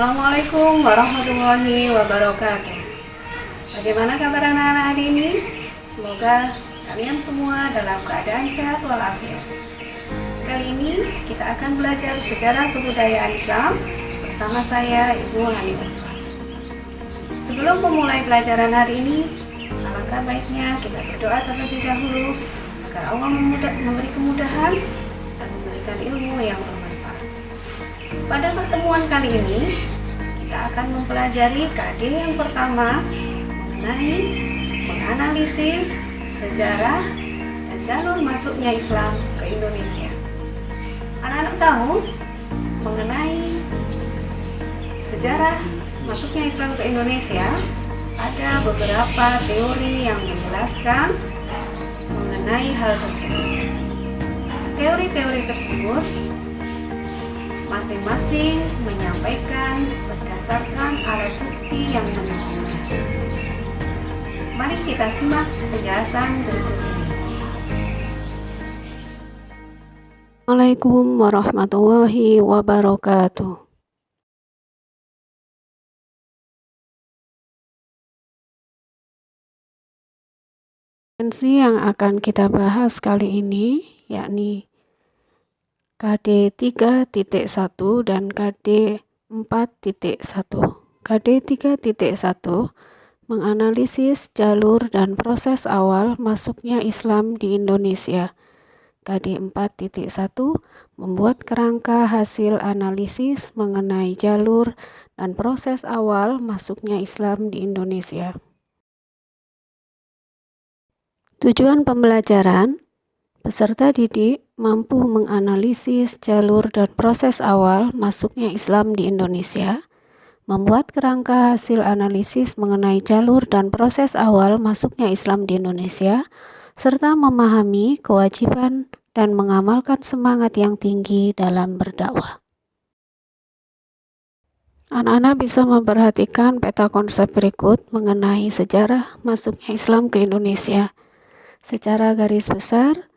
Assalamualaikum warahmatullahi wabarakatuh. Bagaimana kabar anak-anak hari ini? Semoga kalian semua dalam keadaan sehat walafiat. Kali ini kita akan belajar sejarah kebudayaan Islam bersama saya Ibu Hanifah. Sebelum memulai pelajaran hari ini, alangkah baiknya kita berdoa terlebih dahulu agar Allah memberi kemudahan dan memberikan ilmu yang bermanfaat. Pada pertemuan kali ini, kita akan mempelajari KD yang pertama mengenai menganalisis sejarah dan jalur masuknya Islam ke Indonesia. Anak-anak tahu mengenai sejarah masuknya Islam ke Indonesia, ada beberapa teori yang menjelaskan mengenai hal tersebut. Teori-teori tersebut masing-masing menyampaikan berdasarkan alat bukti yang mendukungnya. Mari kita simak penjelasan berikut ini. Assalamualaikum warahmatullahi wabarakatuh. Yang akan kita bahas kali ini yakni KD 3.1 dan KD 4.1. KD 3.1 menganalisis jalur dan proses awal masuknya Islam di Indonesia. KD 4.1 membuat kerangka hasil analisis mengenai jalur dan proses awal masuknya Islam di Indonesia. Tujuan pembelajaran: peserta didik mampu menganalisis jalur dan proses awal masuknya Islam di Indonesia, membuat kerangka hasil analisis mengenai jalur dan proses awal masuknya Islam di Indonesia, serta memahami kewajiban dan mengamalkan semangat yang tinggi dalam berdakwah. Anak-anak bisa memperhatikan peta konsep berikut mengenai sejarah masuknya Islam ke Indonesia. Secara garis besar,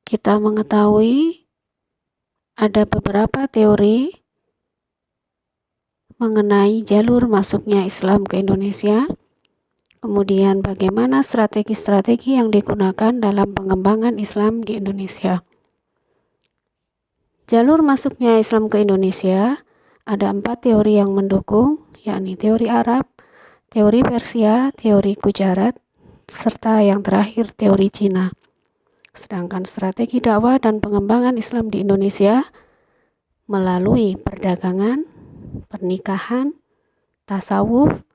kita mengetahui ada beberapa teori mengenai jalur masuknya Islam ke Indonesia, kemudian bagaimana strategi-strategi yang digunakan dalam pengembangan Islam di Indonesia. Jalur masuknya Islam ke Indonesia ada 4 teori yang mendukung, yakni teori Arab, teori Persia, teori Gujarat, serta yang terakhir teori Cina. Sedangkan strategi dakwah dan pengembangan Islam di Indonesia melalui perdagangan, pernikahan, tasawuf,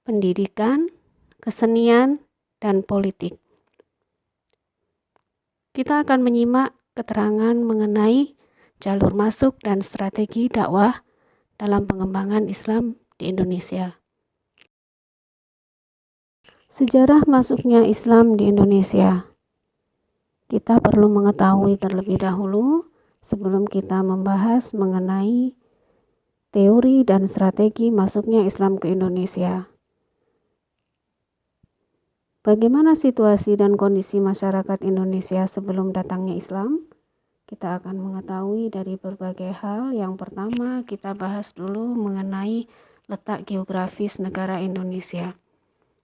pendidikan, kesenian, dan politik. Kita akan menyimak keterangan mengenai jalur masuk dan strategi dakwah dalam pengembangan Islam di Indonesia. Sejarah masuknya Islam di Indonesia. Kita perlu mengetahui terlebih dahulu sebelum kita membahas mengenai teori dan strategi masuknya Islam ke Indonesia. Bagaimana situasi dan kondisi masyarakat Indonesia sebelum datangnya Islam? Kita akan mengetahui dari berbagai hal. Yang pertama, kita bahas dulu mengenai letak geografis negara Indonesia.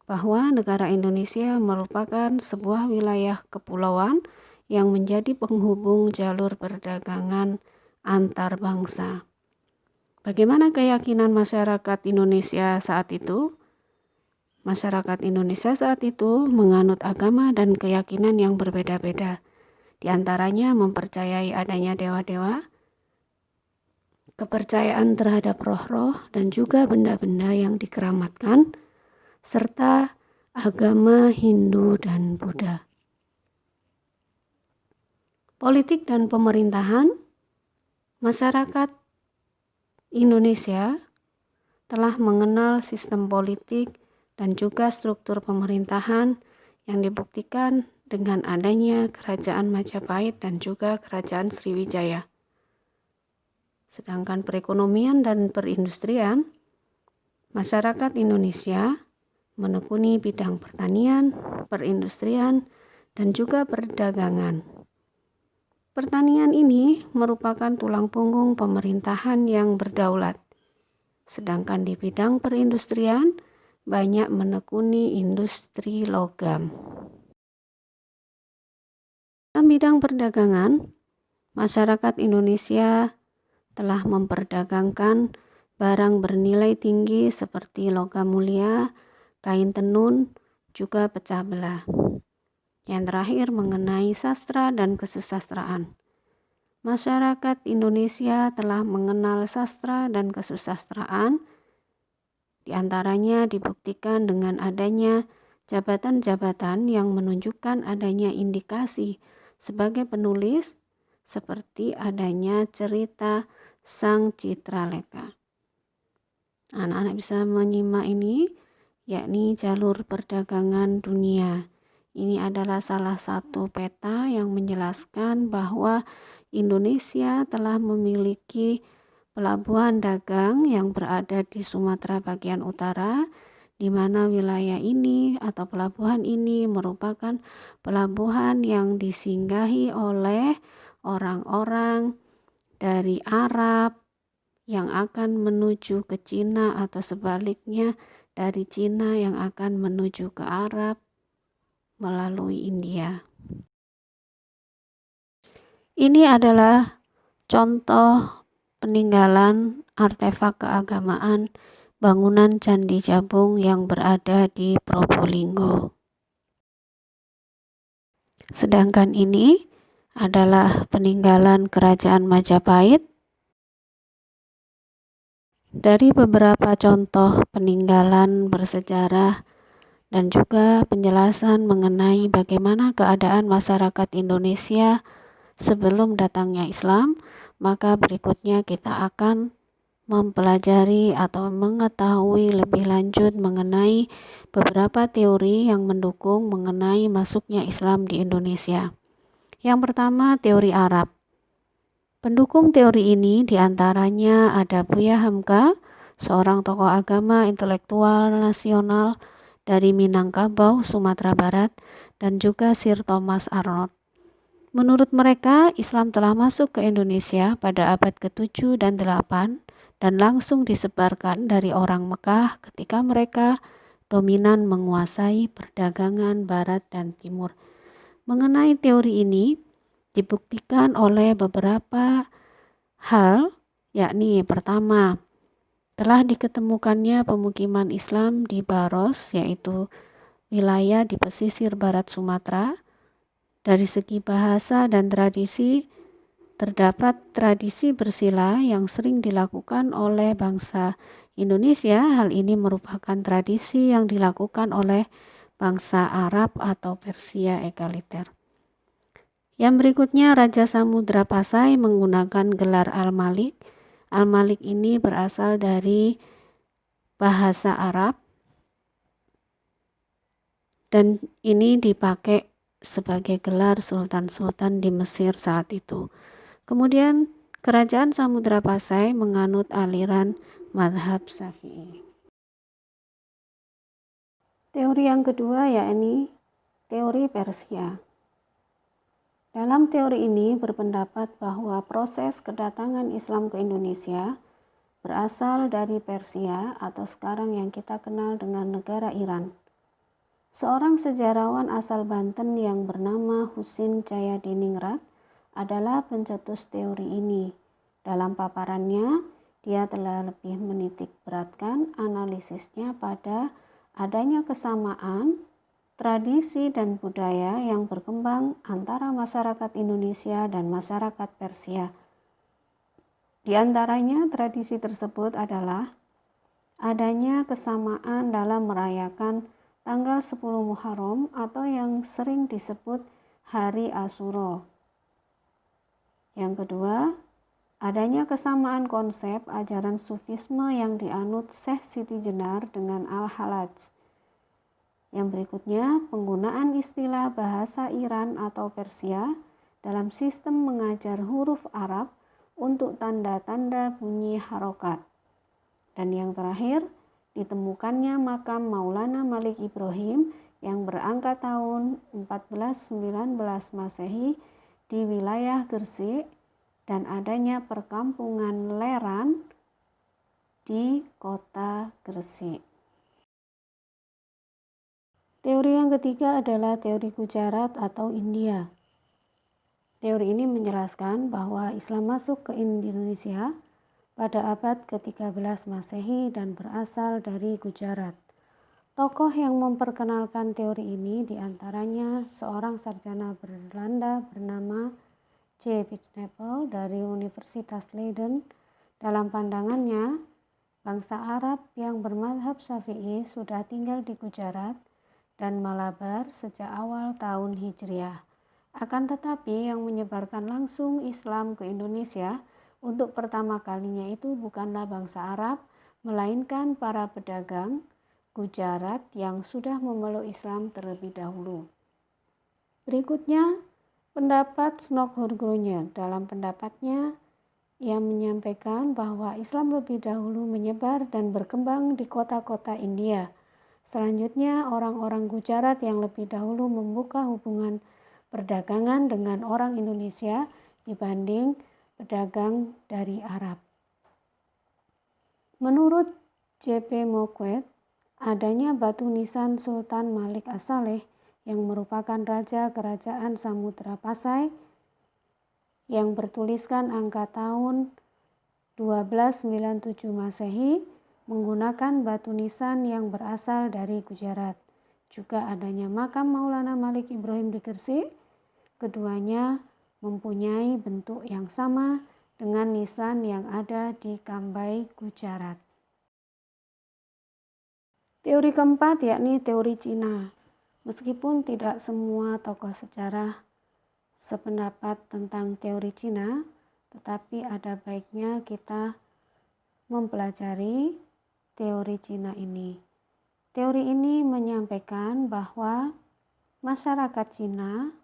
Bahwa negara Indonesia merupakan sebuah wilayah kepulauan yang menjadi penghubung jalur perdagangan antar bangsa. Bagaimana keyakinan masyarakat Indonesia saat itu? Masyarakat Indonesia saat itu menganut agama dan keyakinan yang berbeda-beda. Di antaranya mempercayai adanya dewa-dewa, kepercayaan terhadap roh-roh dan juga benda-benda yang dikeramatkan, serta agama Hindu dan Buddha. Politik dan pemerintahan. Masyarakat Indonesia telah mengenal sistem politik dan juga struktur pemerintahan yang dibuktikan dengan adanya Kerajaan Majapahit dan juga Kerajaan Sriwijaya. Sedangkan perekonomian dan perindustrian, masyarakat Indonesia menekuni bidang pertanian, perindustrian, dan juga perdagangan. Pertanian ini merupakan tulang punggung pemerintahan yang berdaulat. Sedangkan di bidang perindustrian, banyak menekuni industri logam. Dalam bidang perdagangan, masyarakat Indonesia telah memperdagangkan barang bernilai tinggi seperti logam mulia, kain tenun, juga pecah belah. Yang terakhir mengenai sastra dan kesusastraan. Masyarakat Indonesia telah mengenal sastra dan kesusastraan, diantaranya dibuktikan dengan adanya jabatan-jabatan yang menunjukkan adanya indikasi sebagai penulis, seperti adanya cerita Sang Citraleka. Anak-anak bisa menyimak ini, yakni jalur perdagangan dunia. Ini adalah salah satu peta yang menjelaskan bahwa Indonesia telah memiliki pelabuhan dagang yang berada di Sumatera bagian utara, di mana wilayah ini atau pelabuhan ini merupakan pelabuhan yang disinggahi oleh orang-orang dari Arab yang akan menuju ke Cina atau sebaliknya dari Cina yang akan menuju ke Arab melalui India. Ini adalah contoh peninggalan artefak keagamaan bangunan Candi Jabung yang berada di Probolinggo. Sedangkan ini adalah peninggalan Kerajaan Majapahit. Dari beberapa contoh peninggalan bersejarah dan juga penjelasan mengenai bagaimana keadaan masyarakat Indonesia sebelum datangnya Islam, maka berikutnya kita akan mempelajari atau mengetahui lebih lanjut mengenai beberapa teori yang mendukung mengenai masuknya Islam di Indonesia. Yang pertama, teori Arab. Pendukung teori ini diantaranya ada Buya Hamka, seorang tokoh agama intelektual nasional dari Minangkabau, Sumatera Barat, dan juga Sir Thomas Arnold. Menurut mereka, Islam telah masuk ke Indonesia pada abad ke-7 dan 8 dan langsung disebarkan dari orang Mekah ketika mereka dominan menguasai perdagangan Barat dan Timur. Mengenai teori ini dibuktikan oleh beberapa hal, yakni pertama, telah diketemukannya pemukiman Islam di Baros, yaitu wilayah di pesisir barat Sumatera. Dari segi bahasa dan tradisi, terdapat tradisi bersila yang sering dilakukan oleh bangsa Indonesia. Hal ini merupakan tradisi yang dilakukan oleh bangsa Arab atau Persia egaliter. Yang berikutnya, Raja Samudra Pasai menggunakan gelar Al-Malik. Al-Malik ini berasal dari bahasa Arab dan ini dipakai sebagai gelar sultan-sultan di Mesir saat itu. Kemudian Kerajaan Samudra Pasai menganut aliran mazhab Syafi'i. Teori yang kedua yakni teori Persia. Dalam teori ini berpendapat bahwa proses kedatangan Islam ke Indonesia berasal dari Persia atau sekarang yang kita kenal dengan negara Iran. Seorang sejarawan asal Banten yang bernama Husin Jayadiningrat adalah pencetus teori ini. Dalam paparannya, dia telah lebih menitik beratkan analisisnya pada adanya kesamaan tradisi dan budaya yang berkembang antara masyarakat Indonesia dan masyarakat Persia. Di antaranya tradisi tersebut adalah adanya kesamaan dalam merayakan tanggal 10 Muharram atau yang sering disebut Hari Asyura. Yang kedua, adanya kesamaan konsep ajaran Sufisme yang dianut Syekh Siti Jenar dengan Al-Halaj. Yang berikutnya, penggunaan istilah bahasa Iran atau Persia dalam sistem mengajar huruf Arab untuk tanda-tanda bunyi harokat. Dan yang terakhir, ditemukannya makam Maulana Malik Ibrahim yang berangka tahun 1419 Masehi di wilayah Gresik dan adanya perkampungan Leran di kota Gresik. Teori yang ketiga adalah teori Gujarat atau India. Teori ini menjelaskan bahwa Islam masuk ke Indonesia pada abad ke-13 Masehi dan berasal dari Gujarat. Tokoh yang memperkenalkan teori ini diantaranya seorang sarjana Belanda bernama J. Pitznapel dari Universitas Leiden. Dalam pandangannya, bangsa Arab yang bermadzhab Syafi'i sudah tinggal di Gujarat dan Malabar sejak awal tahun Hijriah. Akan tetapi yang menyebarkan langsung Islam ke Indonesia untuk pertama kalinya itu bukanlah bangsa Arab, melainkan para pedagang Gujarat yang sudah memeluk Islam terlebih dahulu. Berikutnya, pendapat Snokholm. Dalam pendapatnya, ia menyampaikan bahwa Islam lebih dahulu menyebar dan berkembang di kota-kota India. Selanjutnya, orang-orang Gujarat yang lebih dahulu membuka hubungan perdagangan dengan orang Indonesia dibanding pedagang dari Arab. Menurut J.P. Moquet, adanya batu nisan Sultan Malik As-Saleh yang merupakan raja kerajaan Samudra Pasai yang bertuliskan angka tahun 1297 Masehi menggunakan batu nisan yang berasal dari Gujarat. Juga adanya makam Maulana Malik Ibrahim di Gresik. Keduanya mempunyai bentuk yang sama dengan nisan yang ada di Kambai, Gujarat. Teori keempat yakni teori Cina. Meskipun tidak semua tokoh sejarah sependapat tentang teori Cina, tetapi ada baiknya kita mempelajari teori Cina ini. Teori ini menyampaikan bahwa masyarakat Cina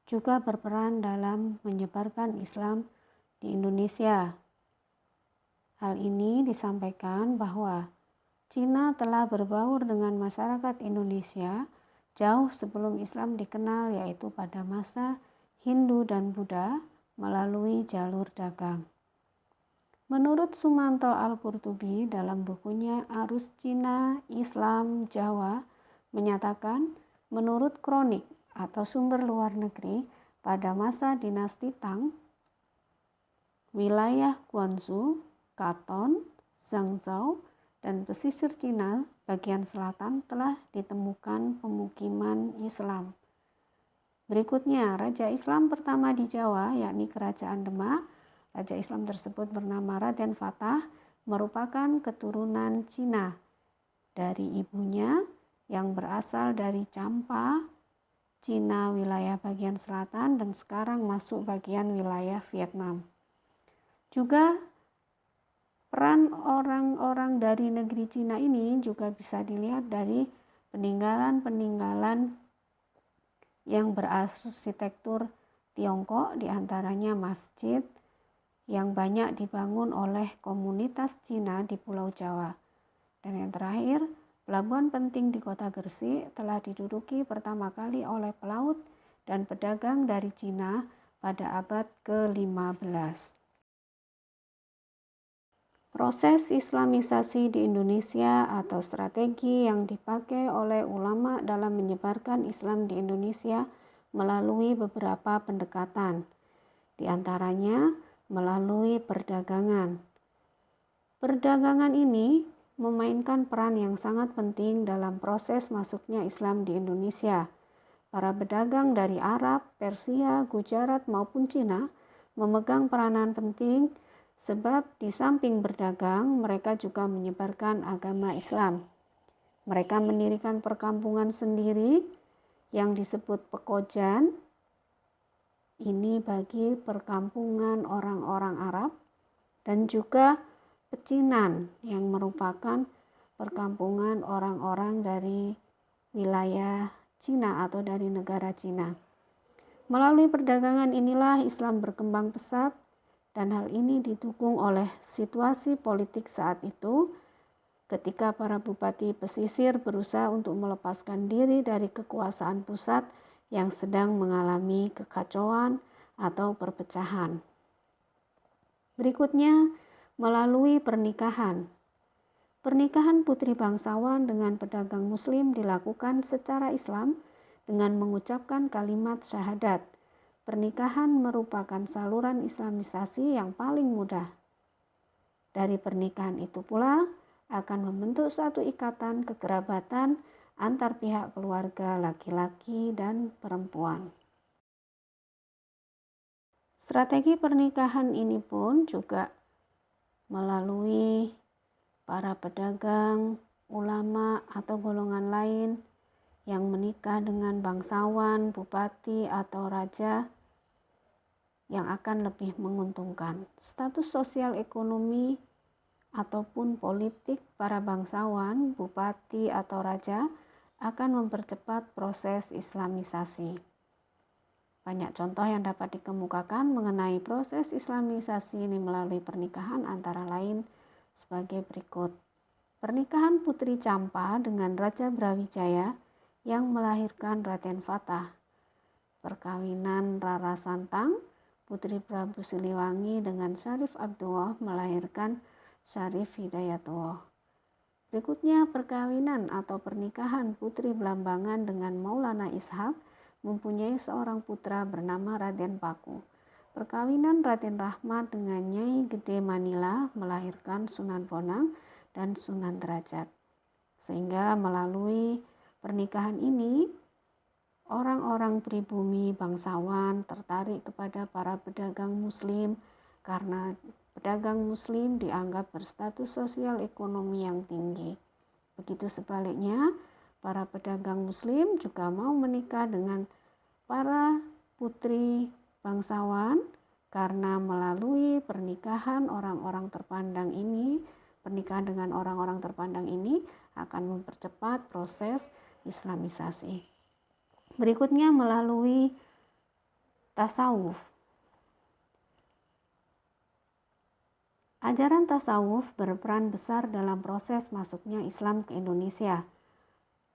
juga berperan dalam menyebarkan Islam di Indonesia. Hal ini disampaikan bahwa Cina telah berbaur dengan masyarakat Indonesia jauh sebelum Islam dikenal, yaitu pada masa Hindu dan Buddha melalui jalur dagang. Menurut Sumanto Al-Qurtubi dalam bukunya Arus Cina, Islam, Jawa menyatakan menurut kronik atau sumber luar negeri pada masa dinasti Tang, wilayah Guangzhou, Kanton, Zhangzhou, dan pesisir Cina bagian selatan telah ditemukan pemukiman Islam. Berikutnya, Raja Islam pertama di Jawa yakni Kerajaan Demak. Raja Islam tersebut bernama Raden Fatah, merupakan keturunan Cina dari ibunya yang berasal dari Champa, Cina wilayah bagian selatan dan sekarang masuk bagian wilayah Vietnam. Juga peran orang-orang dari negeri Cina ini juga bisa dilihat dari peninggalan-peninggalan yang berarsitektur Tiongkok, diantaranya masjid yang banyak dibangun oleh komunitas Cina di Pulau Jawa. Dan yang terakhir, pelabuhan penting di kota Gresik telah diduduki pertama kali oleh pelaut dan pedagang dari Cina pada abad ke-15. Proses Islamisasi di Indonesia atau strategi yang dipakai oleh ulama dalam menyebarkan Islam di Indonesia melalui beberapa pendekatan, di antaranya melalui perdagangan. Perdagangan ini memainkan peran yang sangat penting dalam proses masuknya Islam di Indonesia. Para pedagang dari Arab, Persia, Gujarat maupun Cina memegang peranan penting sebab di samping berdagang mereka juga menyebarkan agama Islam. Mereka mendirikan perkampungan sendiri yang disebut pekojan. Ini bagi perkampungan orang-orang Arab, dan juga pecinan yang merupakan perkampungan orang-orang dari wilayah Cina atau dari negara Cina. Melalui perdagangan inilah Islam berkembang pesat, dan hal ini didukung oleh situasi politik saat itu ketika para bupati pesisir berusaha untuk melepaskan diri dari kekuasaan pusat yang sedang mengalami kekacauan atau perpecahan. Berikutnya, melalui pernikahan. Pernikahan putri bangsawan dengan pedagang muslim dilakukan secara Islam dengan mengucapkan kalimat syahadat. Pernikahan merupakan saluran islamisasi yang paling mudah. Dari pernikahan itu pula akan membentuk suatu ikatan kekerabatan antar pihak keluarga laki-laki dan perempuan. Strategi pernikahan ini pun juga melalui para pedagang, ulama, atau golongan lain yang menikah dengan bangsawan, bupati, atau raja yang akan lebih menguntungkan. Status sosial ekonomi ataupun politik para bangsawan, bupati, atau raja akan mempercepat proses islamisasi. Banyak contoh yang dapat dikemukakan mengenai proses islamisasi ini melalui pernikahan antara lain sebagai berikut. Pernikahan Putri Campa dengan Raja Brawijaya yang melahirkan Raden Fatah. Perkawinan Rara Santang, Putri Prabu Siliwangi dengan Syarif Abdullah melahirkan Syarif Hidayatullah. Berikutnya perkawinan atau pernikahan Putri Blambangan dengan Maulana Ishak mempunyai seorang putra bernama Raden Paku. Perkawinan Raden Rahmat dengan Nyai Gede Manila melahirkan Sunan Bonang dan Sunan Derajat. Sehingga melalui pernikahan ini, orang-orang pribumi bangsawan tertarik kepada para pedagang muslim karena pedagang muslim dianggap berstatus sosial ekonomi yang tinggi. Begitu sebaliknya, para pedagang muslim juga mau menikah dengan para putri bangsawan karena melalui pernikahan orang-orang terpandang ini, pernikahan dengan orang-orang terpandang ini akan mempercepat proses islamisasi. Berikutnya melalui tasawuf. Ajaran tasawuf berperan besar dalam proses masuknya Islam ke Indonesia.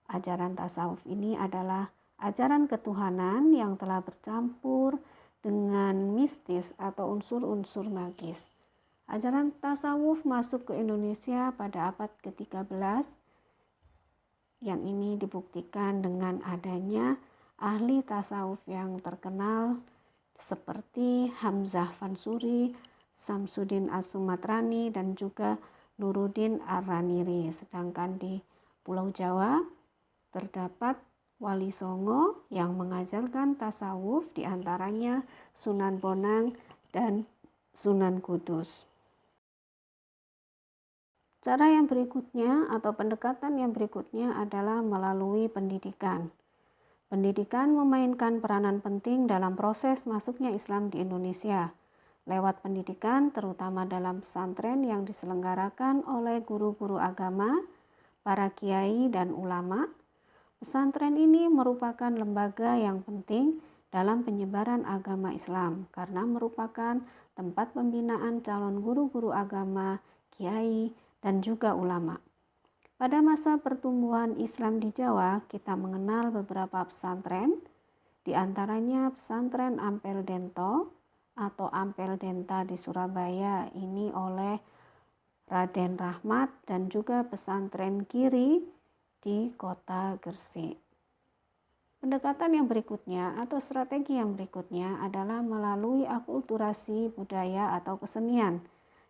Ajaran tasawuf ini adalah ajaran ketuhanan yang telah bercampur dengan mistis atau unsur-unsur magis. Ajaran tasawuf masuk ke Indonesia pada abad ke-13 yang ini dibuktikan dengan adanya ahli tasawuf yang terkenal seperti Hamzah Fansuri, Samsudin As-Sumatrani, dan juga Nuruddin Ar-Raniri. Sedangkan di Pulau Jawa terdapat Wali Songo yang mengajarkan tasawuf, diantaranya Sunan Bonang dan Sunan Kudus. Cara yang berikutnya atau pendekatan yang berikutnya adalah melalui pendidikan. Pendidikan memainkan peranan penting dalam proses masuknya Islam di Indonesia. Lewat pendidikan, terutama dalam pesantren yang diselenggarakan oleh guru-guru agama, para kiai dan ulama, pesantren ini merupakan lembaga yang penting dalam penyebaran agama Islam karena merupakan tempat pembinaan calon guru-guru agama, kiai, dan juga ulama. Pada masa pertumbuhan Islam di Jawa, kita mengenal beberapa pesantren, di antaranya pesantren Ampel Dento atau Ampel Denta di Surabaya ini oleh Raden Rahmat, dan juga pesantren Kiri di kota Gresik. Pendekatan yang berikutnya atau strategi yang berikutnya adalah melalui akulturasi budaya atau kesenian.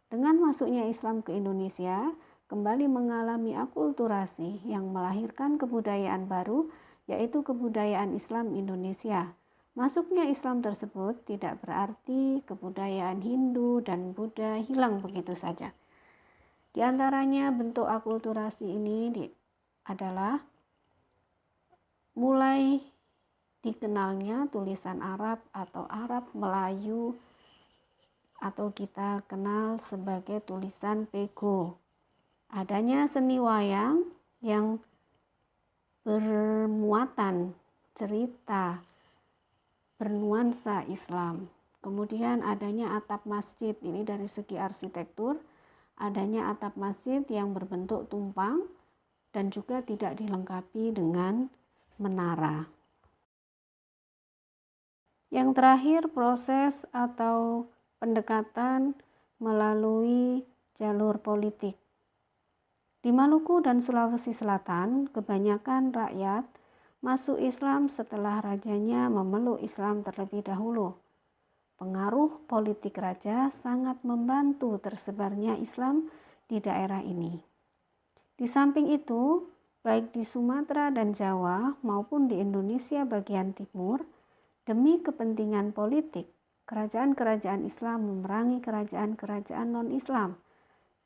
Dengan masuknya Islam ke Indonesia, kembali mengalami akulturasi yang melahirkan kebudayaan baru, yaitu kebudayaan Islam Indonesia. Masuknya Islam tersebut tidak berarti kebudayaan Hindu dan Buddha hilang begitu saja. Di antaranya bentuk akulturasi ini adalah mulai dikenalnya tulisan Arab atau Arab Melayu atau kita kenal sebagai tulisan pego. Adanya seni wayang yang bermuatan cerita bernuansa Islam. Kemudian adanya atap masjid, ini dari segi arsitektur, adanya atap masjid yang berbentuk tumpang dan juga tidak dilengkapi dengan menara. Yang terakhir, proses atau pendekatan melalui jalur politik. Di Maluku dan Sulawesi Selatan, kebanyakan rakyat masuk Islam setelah rajanya memeluk Islam terlebih dahulu. Pengaruh politik raja sangat membantu tersebarnya Islam di daerah ini. Di samping itu, baik di Sumatera dan Jawa maupun di Indonesia bagian timur, demi kepentingan politik, kerajaan-kerajaan Islam memerangi kerajaan-kerajaan non-Islam.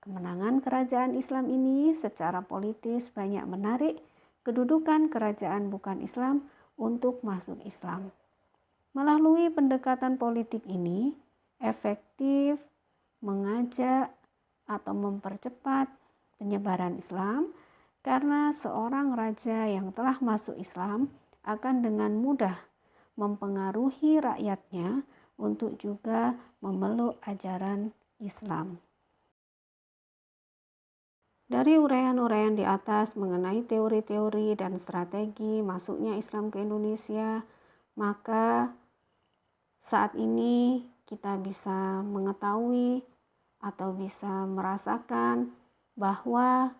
Kemenangan kerajaan Islam ini secara politis banyak menarik kedudukan kerajaan bukan Islam untuk masuk Islam. Melalui pendekatan politik ini, efektif mengajak atau mempercepat penyebaran Islam karena seorang raja yang telah masuk Islam akan dengan mudah mempengaruhi rakyatnya untuk juga memeluk ajaran Islam. Dari uraian-uraian di atas mengenai teori-teori dan strategi masuknya Islam ke Indonesia, maka saat ini kita bisa mengetahui atau bisa merasakan bahwa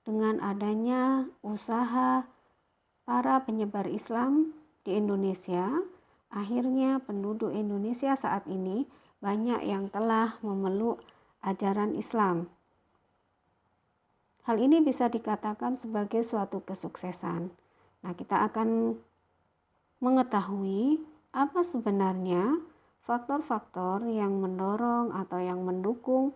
dengan adanya usaha para penyebar Islam di Indonesia, akhirnya penduduk Indonesia saat ini banyak yang telah memeluk ajaran Islam. Hal ini bisa dikatakan sebagai suatu kesuksesan. Nah, kita akan mengetahui apa sebenarnya faktor-faktor yang mendorong atau yang mendukung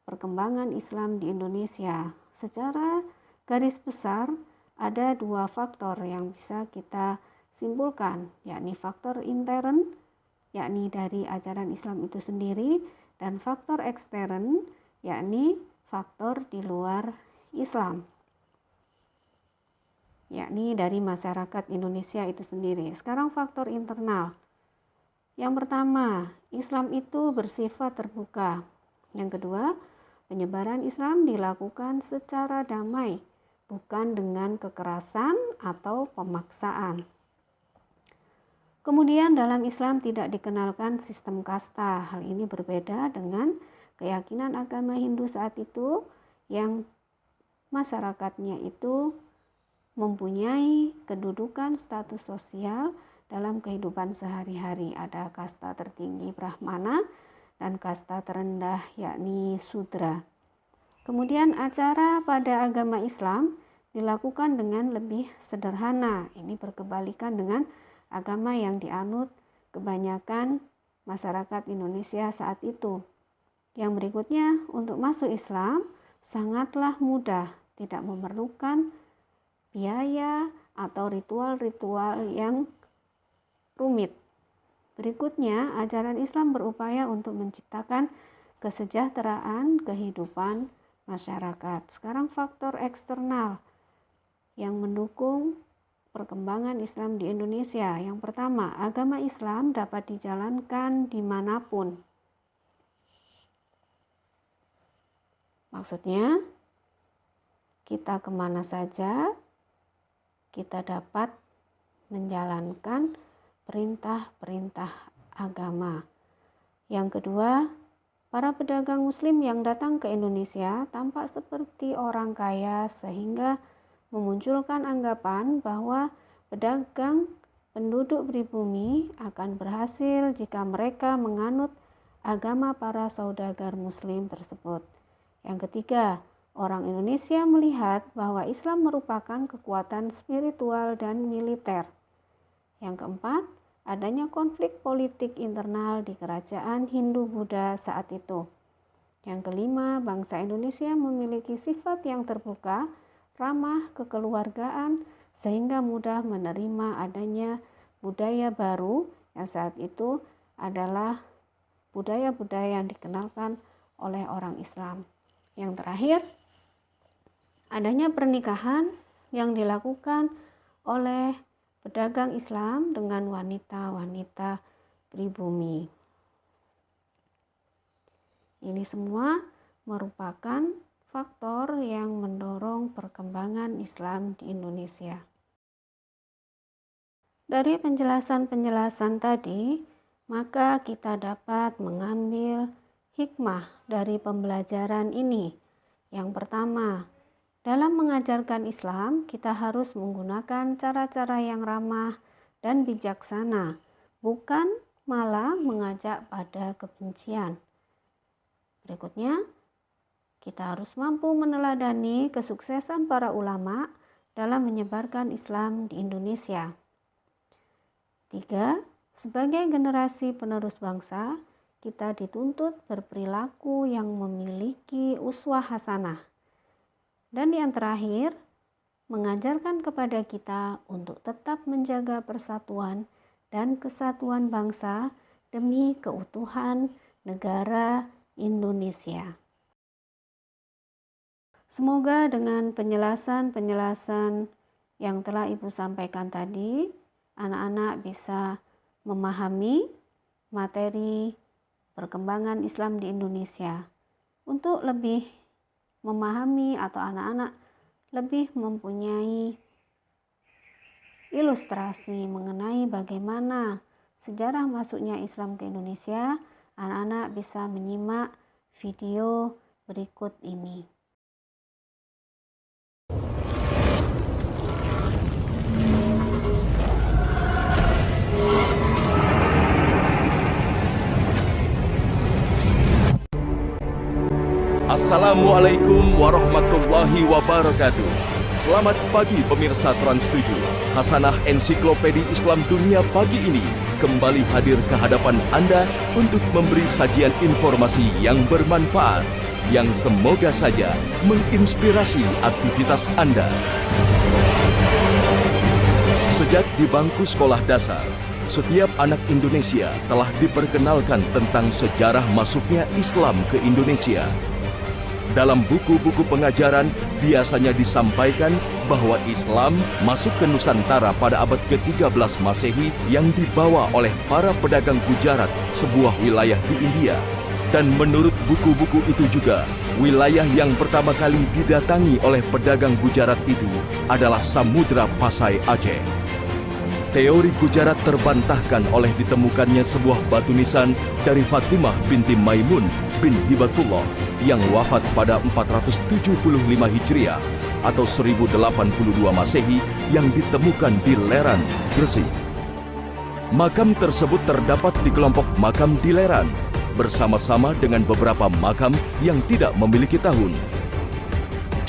perkembangan Islam di Indonesia. Secara garis besar, ada dua faktor yang bisa kita simpulkan, yakni faktor intern, yakni dari ajaran Islam itu sendiri, dan faktor ekstern, yakni faktor di luar Islam, yakni dari masyarakat Indonesia itu sendiri. Sekarang faktor internal. Yang pertama, Islam itu bersifat terbuka. Yang kedua, penyebaran Islam dilakukan secara damai, bukan dengan kekerasan atau pemaksaan. Kemudian dalam Islam tidak dikenalkan sistem kasta. Hal ini berbeda dengan keyakinan agama Hindu saat itu yang masyarakatnya itu mempunyai kedudukan status sosial dalam kehidupan sehari-hari. Ada kasta tertinggi Brahmana dan kasta terendah yakni Sudra. Kemudian acara pada agama Islam dilakukan dengan lebih sederhana. Ini berkebalikan dengan agama yang dianut kebanyakan masyarakat Indonesia saat itu. Yang berikutnya, untuk masuk Islam sangatlah mudah, tidak memerlukan biaya atau ritual-ritual yang rumit. Berikutnya, ajaran Islam berupaya untuk menciptakan kesejahteraan kehidupan masyarakat. Sekarang faktor eksternal yang mendukung perkembangan Islam di Indonesia. Yang pertama, agama Islam dapat dijalankan dimanapun. Maksudnya, kita kemana saja, kita dapat menjalankan perintah-perintah agama. Yang kedua, para pedagang Muslim yang datang ke Indonesia tampak seperti orang kaya sehingga memunculkan anggapan bahwa pedagang penduduk pribumi akan berhasil jika mereka menganut agama para saudagar Muslim tersebut. Yang ketiga, orang Indonesia melihat bahwa Islam merupakan kekuatan spiritual dan militer. Yang keempat, adanya konflik politik internal di kerajaan Hindu-Buddha saat itu. Yang kelima, bangsa Indonesia memiliki sifat yang terbuka, ramah kekeluargaan, sehingga mudah menerima adanya budaya baru yang saat itu adalah budaya-budaya yang dikenalkan oleh orang Islam. Yang terakhir, adanya pernikahan yang dilakukan oleh pedagang Islam dengan wanita-wanita pribumi. Ini semua merupakan faktor yang mendorong perkembangan Islam di Indonesia. Dari penjelasan-penjelasan tadi, maka kita dapat mengambil hikmah dari pembelajaran ini. Yang pertama, dalam mengajarkan Islam, kita harus menggunakan cara-cara yang ramah dan bijaksana, bukan malah mengajak pada kebencian. Berikutnya, kita harus mampu meneladani kesuksesan para ulama dalam menyebarkan Islam di Indonesia. 3. Sebagai generasi penerus bangsa, kita dituntut berperilaku yang memiliki uswah hasanah. Dan yang terakhir, mengajarkan kepada kita untuk tetap menjaga persatuan dan kesatuan bangsa demi keutuhan negara Indonesia. Semoga dengan penjelasan-penjelasan yang telah Ibu sampaikan tadi, anak-anak bisa memahami materi perkembangan Islam di Indonesia. Untuk lebih memahami atau anak-anak lebih mempunyai ilustrasi mengenai bagaimana sejarah masuknya Islam ke Indonesia, anak-anak bisa menyimak video berikut ini. Assalamualaikum warahmatullahi wabarakatuh. Selamat pagi pemirsa Trans 7. Hasanah Ensiklopedi Islam Dunia pagi ini kembali hadir ke hadapan Anda untuk memberi sajian informasi yang bermanfaat, yang semoga saja menginspirasi aktivitas Anda. Sejak di bangku sekolah dasar, setiap anak Indonesia telah diperkenalkan tentang sejarah masuknya Islam ke Indonesia. Dalam buku-buku pengajaran biasanya disampaikan bahwa Islam masuk ke Nusantara pada abad ke-13 Masehi yang dibawa oleh para pedagang Gujarat, sebuah wilayah di India. Dan menurut buku-buku itu juga, wilayah yang pertama kali didatangi oleh pedagang Gujarat itu adalah Samudra Pasai Aceh. Teori Gujarat terbantahkan oleh ditemukannya sebuah batu nisan dari Fatimah binti Maimun bin Hibatullah yang wafat pada 475 Hijriah atau 1082 Masehi yang ditemukan di Leran, Gresik. Makam tersebut terdapat di kelompok makam di Leran bersama-sama dengan beberapa makam yang tidak memiliki tahun.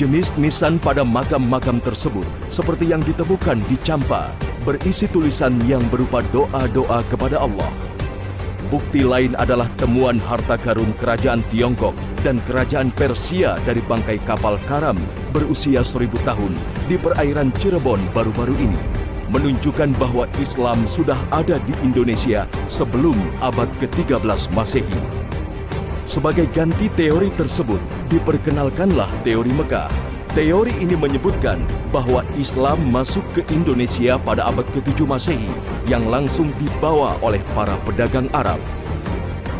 Jenis nisan pada makam-makam tersebut seperti yang ditemukan di Champa berisi tulisan yang berupa doa-doa kepada Allah. Bukti lain adalah temuan harta karun kerajaan Tiongkok dan kerajaan Persia dari bangkai kapal karam berusia 1000 tahun di perairan Cirebon baru-baru ini, menunjukkan bahwa Islam sudah ada di Indonesia sebelum abad ke-13 Masehi. Sebagai ganti teori tersebut, diperkenalkanlah teori Mekah. Teori ini menyebutkan bahwa Islam masuk ke Indonesia pada abad ke-7 Masehi yang langsung dibawa oleh para pedagang Arab.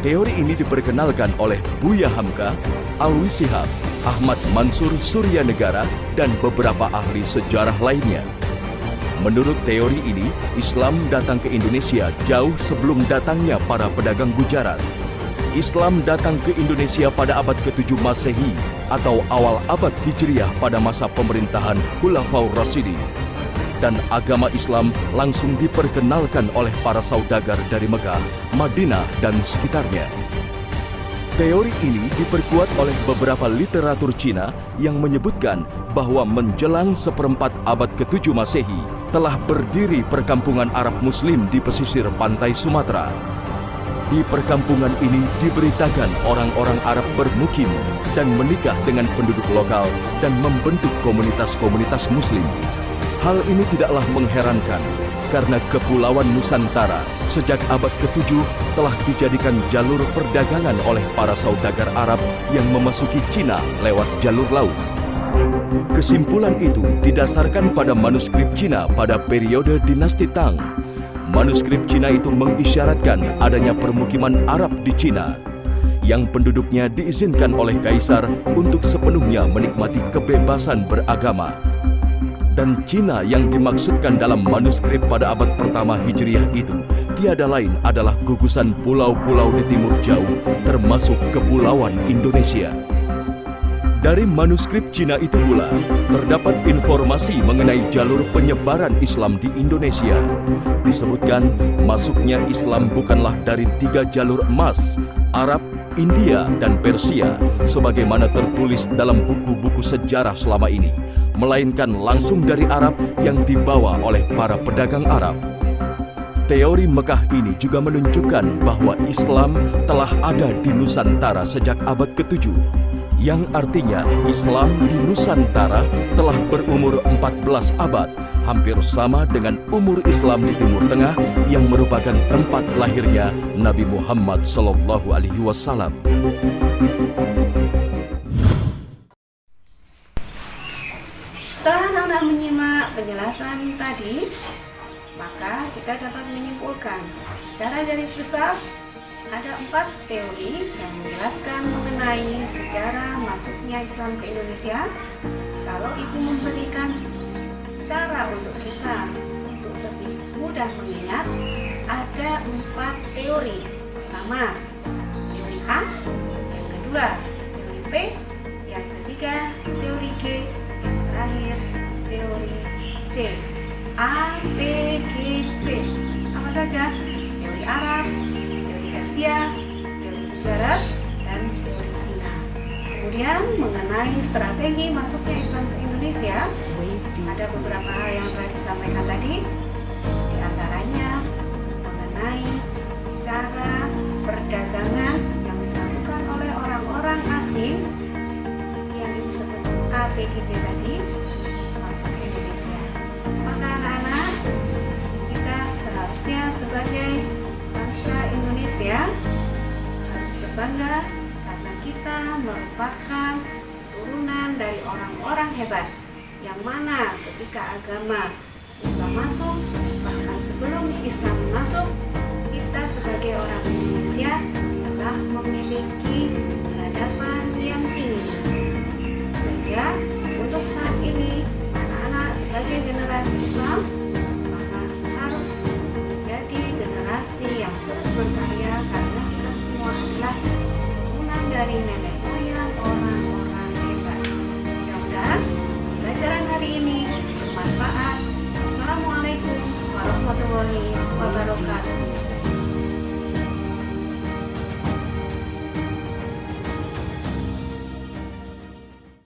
Teori ini diperkenalkan oleh Buya Hamka, Alwi Shihab, Ahmad Mansur Suryanegara, dan beberapa ahli sejarah lainnya. Menurut teori ini, Islam datang ke Indonesia jauh sebelum datangnya para pedagang Gujarat. Islam datang ke Indonesia pada abad ke-7 Masehi atau awal abad Hijriah pada masa pemerintahan Khulafaur Rasyidin. Dan agama Islam langsung diperkenalkan oleh para saudagar dari Mekah, Madinah, dan sekitarnya. Teori ini diperkuat oleh beberapa literatur Cina yang menyebutkan bahwa menjelang seperempat abad ke-7 Masehi telah berdiri perkampungan Arab Muslim di pesisir pantai Sumatera. Di perkampungan ini diberitakan orang-orang Arab bermukim dan menikah dengan penduduk lokal dan membentuk komunitas-komunitas Muslim. Hal ini tidaklah mengherankan karena Kepulauan Nusantara sejak abad ke-7 telah dijadikan jalur perdagangan oleh para saudagar Arab yang memasuki Cina lewat jalur laut. Kesimpulan itu didasarkan pada manuskrip Cina pada periode dinasti Tang. Manuskrip Cina itu mengisyaratkan adanya permukiman Arab di Cina yang penduduknya diizinkan oleh kaisar untuk sepenuhnya menikmati kebebasan beragama. Dan Cina yang dimaksudkan dalam manuskrip pada abad pertama Hijriah itu tiada lain adalah gugusan pulau-pulau di timur jauh, termasuk Kepulauan Indonesia. Dari manuskrip Cina itu pula, terdapat informasi mengenai jalur penyebaran Islam di Indonesia. Disebutkan, masuknya Islam bukanlah dari 3 jalur emas, Arab, India, dan Persia, sebagaimana tertulis dalam buku-buku sejarah selama ini, melainkan langsung dari Arab yang dibawa oleh para pedagang Arab. Teori Mekah ini juga menunjukkan bahwa Islam telah ada di Nusantara sejak abad ke-7, yang artinya Islam di Nusantara telah berumur 14 abad, hampir sama dengan umur Islam di Timur Tengah yang merupakan tempat lahirnya Nabi Muhammad SAW. Setelah anak-anak menyimak penjelasan tadi, maka kita dapat menyimpulkan secara garis besar ada 4 teori yang menjelaskan mengenai sejarah masuknya Islam ke Indonesia. Kalau Ibu memberikan cara untuk kita untuk lebih mudah mengingat, ada 4 teori. Pertama, teori A, yang kedua, teori B, yang ketiga, teori G, yang terakhir, teori C. A, B, G, C. Apa saja? Teori Arab, Persia, teori Gujarat, dan teori Cina. Kemudian mengenai strategi masuknya Islam ke Indonesia, ada beberapa hal yang telah disampaikan tadi, di antaranya mengenai cara perdagangan yang dilakukan oleh orang-orang asing yang disebut APGJ tadi masuk ke Indonesia. Maka anak-anak, kita seharusnya sebagai bangsa Indonesia harus berbangga karena kita merupakan turunan dari orang-orang hebat yang mana ketika agama Islam masuk, bahkan sebelum Islam masuk, kita sebagai orang Indonesia telah memiliki peradaban yang tinggi. Sehingga untuk saat ini anak-anak sebagai generasi Islam maka harus menjadi generasi yang terus berkarya karena kita semua adalah turunan dari nenek moyang orang-orang hebat. Mudah-mudahan pelajaran hari ini bermanfaat. Wassalamualaikum warahmatullahi wabarakatuh.